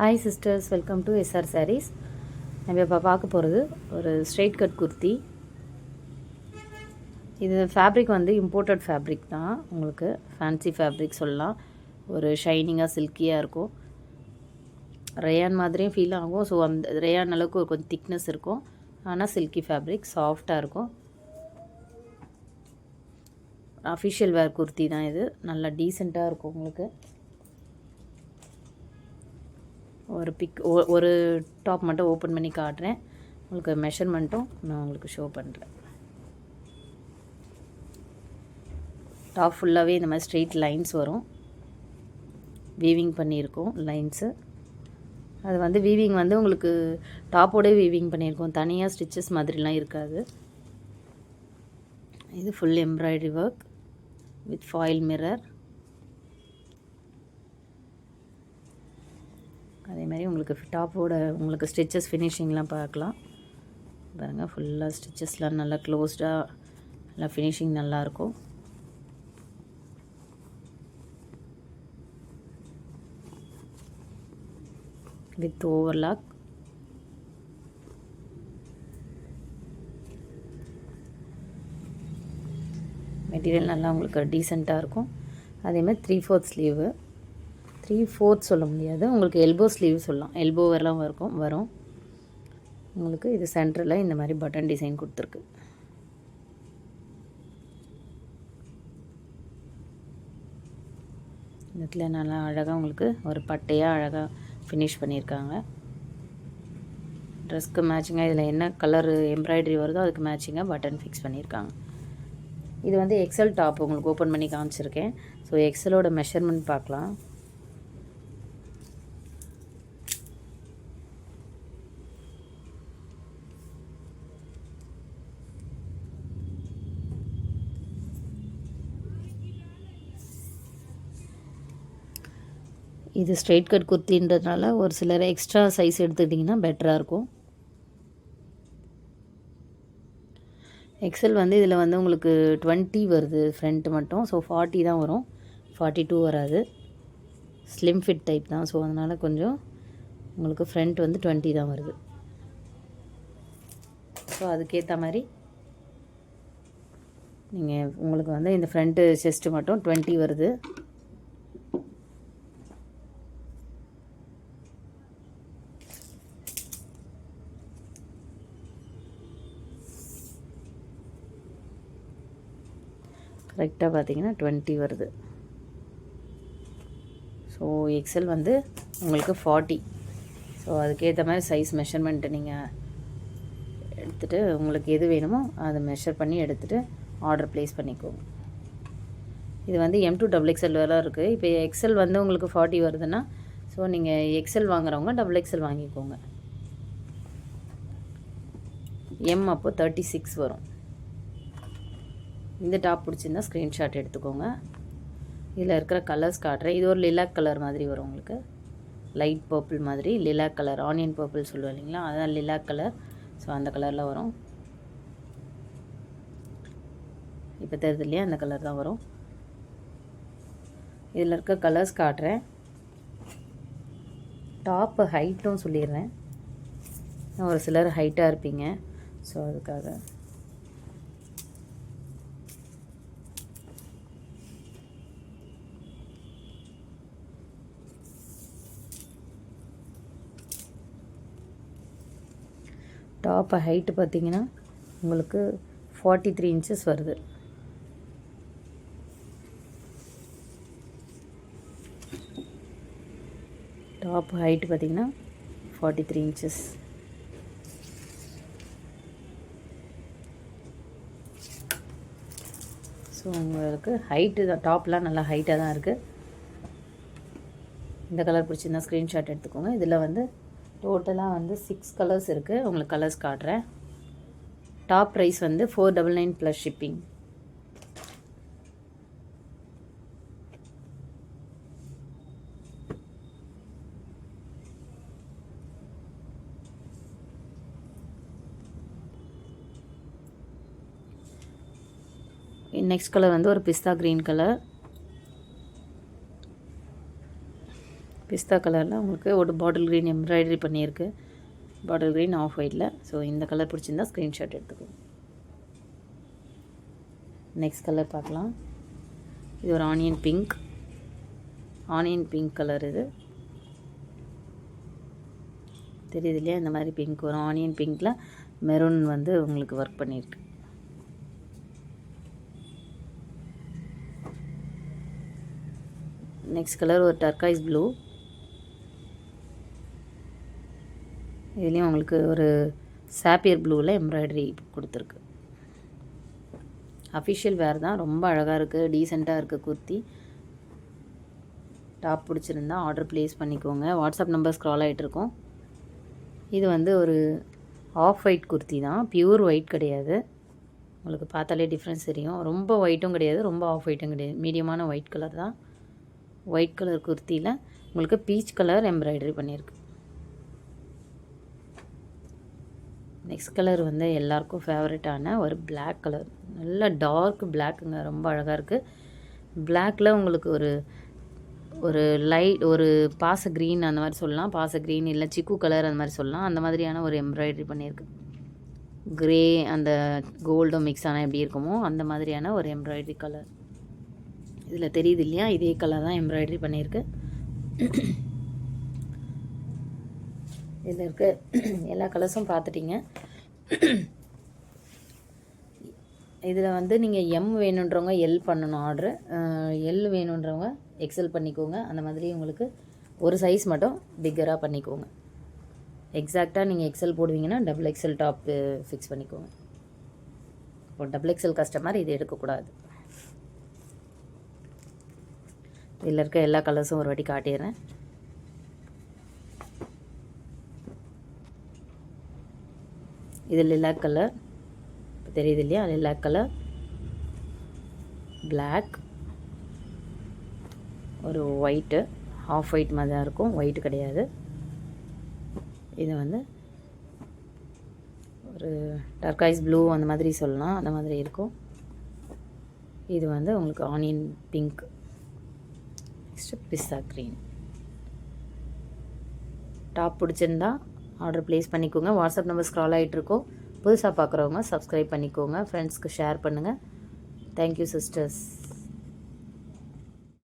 Hi sisters, welcome to SR sarees. நம்ம இப்போ பார்க்க போகிறது ஒரு ஸ்ட்ரெயிட் கட் குர்த்தி. இது ஃபேப்ரிக் வந்து இம்போர்ட்டட் ஃபேப்ரிக் தான். உங்களுக்கு ஃபேன்சி ஃபேப்ரிக் சொல்லலாம். ஒரு ஷைனிங்காக சில்கியாக இருக்கும். ரேயான் மாதிரியும் ஃபீல் ஆகும். ஸோ அந்த ரேயான் அளவுக்கு ஒரு கொஞ்சம் திக்னஸ் இருக்கும். ஆனால் சில்கி ஃபேப்ரிக் சாஃப்டாக இருக்கும். அஃபிஷியல் வேர் குர்த்தி தான் இது. நல்லா டீசெண்டாக இருக்கும். உங்களுக்கு ஒரு டாப் மட்டும் ஓப்பன் பண்ணி காட்டுறேன். உங்களுக்கு மெஷர்மெண்ட்டும் நான் உங்களுக்கு ஷோ பண்ணுறேன். டாப் ஃபுல்லாகவே இந்த மாதிரி ஸ்ட்ரெயிட் லைன்ஸ் வரும். வீவிங் பண்ணியிருக்கோம் லைன்ஸு. அது வந்து வீவிங் வந்து உங்களுக்கு டாப்போடே வீவிங் பண்ணியிருக்கோம். தனியாக ஸ்டிச்சஸ் மாதிரிலாம் இருக்காது. இது full embroidery work with foil mirror. அதே மாதிரி உங்களுக்கு டாப்போட உங்களுக்கு ஸ்டிச்சஸ் ஃபினிஷிங்லாம் பார்க்கலாம். பாருங்கள், ஃபுல்லாக ஸ்டிச்சஸ்லாம் நல்லா க்ளோஸ்டாக நல்லா ஃபினிஷிங் நல்லாயிருக்கும். With overlock. மெட்டீரியல் நல்லா உங்களுக்கு டீசெண்டாக இருக்கும். அதேமாதிரி 3/4 ஸ்லீவு. 3/4 சொல்ல முடியாது, உங்களுக்கு எல்போ ஸ்லீவ் சொல்லலாம். எல்போ வரலாம் வரும். உங்களுக்கு இது சென்டரில் இந்த மாதிரி பட்டன் டிசைன் கொடுத்துருக்கு. இதில் நல்லா அழகாக உங்களுக்கு ஒரு பட்டையாக அழகாக ஃபினிஷ் பண்ணியிருக்காங்க. ட்ரெஸ்க்கு மேட்சிங்காக இதில் என்ன கலர் எம்ப்ராய்டரி வருதோ அதுக்கு மேட்சிங்காக பட்டன் ஃபிக்ஸ் பண்ணியிருக்காங்க. இது வந்து எக்ஸல் டாப் உங்களுக்கு ஓப்பன் பண்ணி காமிச்சிருக்கேன். ஸோ எக்ஸலோட மெஷர்மெண்ட் பார்க்கலாம். இது ஸ்ட்ரெயிட் கட் குர்த்தின்றதுனால ஒரு சிலர் எக்ஸ்ட்ரா சைஸ் எடுத்துக்கிட்டிங்கன்னா பெட்டராக இருக்கும். எக்ஸல் வந்து இதில் வந்து உங்களுக்கு 20 வருது ஃப்ரண்ட்டு மட்டும். ஸோ 40 தான் வரும், 42 வராது. ஸ்லிம் ஃபிட் டைப் தான். ஸோ அதனால் கொஞ்சம் உங்களுக்கு ஃப்ரண்ட் வந்து 20 தான் வருது. ஸோ அதுக்கேற்ற மாதிரி நீங்கள் உங்களுக்கு வந்து இந்த ஃப்ரண்ட்டு செஸ்ட்டு மட்டும் 20 வருது. கரெக்டாக பார்த்தீங்கன்னா 20 வருது. ஸோ எக்ஸல் வந்து உங்களுக்கு 40. ஸோ அதுக்கேற்ற மாதிரி சைஸ் மெஷர்மெண்ட்டு நீங்கள் எடுத்துகிட்டு உங்களுக்கு எது வேணுமோ அதை மெஷர் பண்ணி எடுத்துகிட்டு ஆர்டர் ப்ளேஸ் பண்ணிக்கோங்க. இது வந்து M2 XXL வரலாம் இருக்குது. இப்போ எக்ஸல் வந்து உங்களுக்கு 40 வருதுன்னா ஸோ நீங்கள் எக்ஸல் வாங்குறவங்க XXL வாங்கிக்கோங்க. M அப்போ 36 வரும். இந்த டாப் பிடிச்சிருந்தா ஸ்க்ரீன்ஷாட் எடுத்துக்கோங்க. இதில் இருக்கிற கலர்ஸ் காட்டுறேன். இது ஒரு லிலாக் கலர் மாதிரி வரும். உங்களுக்கு லைட் பர்பிள் மாதிரி லிலாக் கலர், ஆனியன் பர்பிள் சொல்லுவோம் இல்லைங்களா, அதான் லிலாக் கலர். ஸோ அந்த கலரில் வரும். இப்போ தெரியுது இல்லையா, அந்த கலர் தான் வரும். இதில் இருக்க கலர்ஸ் காட்டுறேன். டாப்பு ஹைட்டும் சொல்லிடுறேன். ஒரு சிலர் ஹைட்டாக இருப்பீங்க, ஸோ அதுக்காக. டாப் ஹைட்டு பார்த்தீங்கன்னா உங்களுக்கு 43 இன்ச்சஸ் வருது. டாப் ஹைட்டு பார்த்தீங்கன்னா 43 இன்ச்சஸ். ஸோ உங்களுக்கு ஹைட்டு தான், டாப்லாம் நல்லா ஹைட்டாக தான் இருக்குது. இந்த கலர் பிடிச்சிருந்தா ஸ்க்ரீன்ஷாட் எடுத்துக்கோங்க. இதில் வந்து டோட்டலாக வந்து 6 கலர்ஸ் இருக்குது. உங்களுக்கு கலர்ஸ் காட்டுறேன். டாப் ப்ரைஸ் வந்து 499 ப்ளஸ் ஷிப்பிங். நெக்ஸ்ட் கலர் வந்து ஒரு பிஸ்தா க்ரீன் கலர். பிஸ்தா கலரில் உங்களுக்கு ஒரு பாட்டில் க்ரீன் எம்ப்ராய்டரி பண்ணியிருக்கு. பாட்டில் க்ரீன் ஆஃப் ஒயிட்டில். ஸோ இந்த கலர் பிடிச்சிருந்தா ஸ்க்ரீன்ஷாட் எடுத்துக்கோங்க. நெக்ஸ்ட் கலர் பார்க்கலாம். இது ஒரு ஆனியன் பிங்க் கலர். இது தெரியுது இல்லையா? இந்த மாதிரி பிங்க் வரும். ஆனியன் பிங்க்கில் மெரூன் வந்து உங்களுக்கு ஒர்க் பண்ணியிருக்கு. நெக்ஸ்ட் கலர் ஒரு டர்காய்ஸ் ப்ளூ. இதுலேயும் உங்களுக்கு ஒரு சாப்பியர் ப்ளூவில் எம்ப்ராய்டரி கொடுத்துருக்கு. அஃபிஷியல் வேர் தான். ரொம்ப அழகாக இருக்குது, டீசெண்டாக இருக்குது குர்த்தி. டாப் பிடிச்சிருந்தா ஆர்டர் ப்ளேஸ் பண்ணிக்கோங்க. வாட்ஸ்அப் நம்பர் ஸ்க்ரால் ஆகிட்ருக்கோம். இது வந்து ஒரு ஆஃப் ஒயிட் குர்த்தி தான், பியூர் ஒயிட் கிடையாது. உங்களுக்கு பார்த்தாலே டிஃப்ரென்ஸ் தெரியும். ரொம்ப ஒயிட்டும் கிடையாது, ரொம்ப ஆஃப் ஒயிட்டும் கிடையாது, மீடியமான ஒயிட் கலர் தான். ஒயிட் கலர் குர்த்தியில் உங்களுக்கு பீச் கலர் எம்ப்ராய்டரி பண்ணியிருக்கு. நெக்ஸ்ட் கலர் வந்து எல்லாருக்கும் ஃபேவரட்டான ஒரு பிளாக் கலர். நல்ல டார்க் பிளாக்குங்க, ரொம்ப அழகாக இருக்குது. பிளாக்கில் உங்களுக்கு ஒரு லைட் ஒரு பாச க்ரீன் அந்த மாதிரி சொல்லலாம். பாச க்ரீன் இல்லை சிக்கு கலர் அந்த மாதிரி சொல்லலாம். அந்த மாதிரியான ஒரு எம்ப்ராய்டரி பண்ணியிருக்கு. க்ரே அந்த கோல்டும் மிக்ஸ் ஆனால் எப்படி இருக்குமோ அந்த மாதிரியான ஒரு எம்ப்ராய்டரி கலர். இதில் தெரியுது இல்லையா? இதே கலர் தான் எம்ப்ராய்டரி பண்ணியிருக்கு. இதில் இருக்க எல்லா கலர்ஸும் பார்த்துட்டிங்க. இதில் வந்து நீங்கள் எம் வேணுன்றவங்க எல் பண்ணணும் ஆர்டரு. எல் வேணுன்றவங்க எக்ஸல் பண்ணிக்கோங்க. அந்த மாதிரி உங்களுக்கு ஒரு சைஸ் மட்டும் பிக்கராக பண்ணிக்கோங்க. எக்ஸாக்டாக நீங்கள் எக்ஸல் போடுவீங்கன்னா டபுள் எக்ஸல் டாப்பு ஃபிக்ஸ் பண்ணிக்கோங்க. இப்போ டபுள் எக்ஸல் கஸ்டமர் இது எடுக்கக்கூடாது. இதில் இருக்க எல்லா கலர்ஸும் ஒரு வாட்டி காட்டிடுறேன். இது லிலாக் கலர் தெரியுது இல்லையா? லிலாக் கலர், பிளாக், ஒரு ஒயிட்டு, ஆஃப் ஒயிட் மாதிரி தான் இருக்கும், ஒயிட்டு கிடையாது. இது வந்து ஒரு டர்காய்ஸ் ப்ளூ அந்த மாதிரி சொல்லலாம், அந்த மாதிரி இருக்கும். இது வந்து உங்களுக்கு onion pink, next pista green. Top பிடிச்சிருந்தா ஆர்டர் ப்ளேஸ் பண்ணிக்கோங்க. வாட்ஸ்அப் நம்பர் ஸ்க்ரால் ஆகிட்ருக்கோம். புதுசாக பார்க்குறவங்க சப்ஸ்கிரைப் பண்ணிக்கோங்க. ஃப்ரெண்ட்ஸ்க்கு ஷேர் பண்ணுங்கள். Thank you sisters.